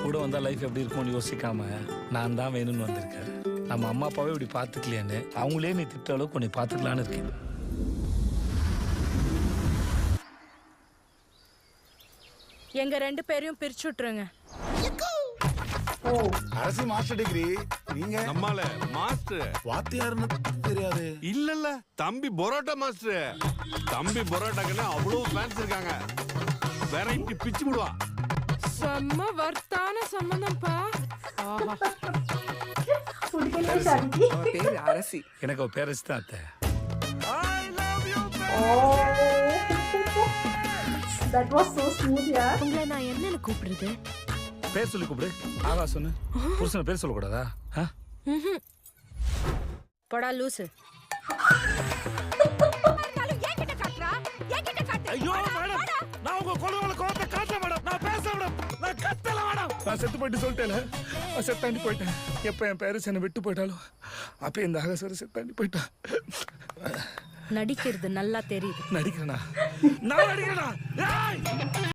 கூட வந்தா லைஃப் எப்படி இருக்கும்னு யோசிக்காம நான் தான் வேணும்னு வந்திருக்கேன். நம்ம அம்மா அப்பாவே இப்படி பார்த்துக்கலையான்னு அவங்களே நீ திட்ட அளவுக்கு உன்னை பார்த்துக்கலான்னு இருக்கேன். எங்க 2 பேரையும் பிரிச்சு விட்டுருங்க. அரசி மாஸ்டர் டிகிரி. நீங்க நம்மால மாஸ்டர் வாத்தியார்னு தெரியாது. இல்ல தம்பி பரோட்டா மாஸ்டர். தம்பி பரோட்டாக்குன்னு அவ்வளவு ஃபேன்ஸ் இருக்காங்க. வெரைட்டி பிச்சு விடுவா. செம்ம வர்த்தான சம்பந்தம்ப்பா. பேர் அரசி. எனக்கு அவ பேரரசி தான் அத்தை. That was so smooth, yeah. உங்களை நான் என்னன்னு கூப்பிடுறது? பேர் சொல்லி கூப்பிடு. ஆகா சொன்னு புருஷனை பேர் சொல்லக்கூடாதா? போடா லூசு. ஐயோ மேடம், நான் உங்க கொலவல கோவத்தை காட்ட மேடம். நான் பேச மேடம். நான் கத்தல மேடம். நான் செத்து போயிட்டு சொல்லிட்டேல. நான் செத்தாண்டி போயிட்டேன். எப்ப என் பேரரசி என்னை விட்டு போயிட்டாலும் அப்ப இந்த ஆகாசர செத்தாண்டி போயிட்டா. நடிக்கிறது நல்லா தெரியுது. நடிக்கிறேனா? நான் நடிக்கிறேனா? ஏய்!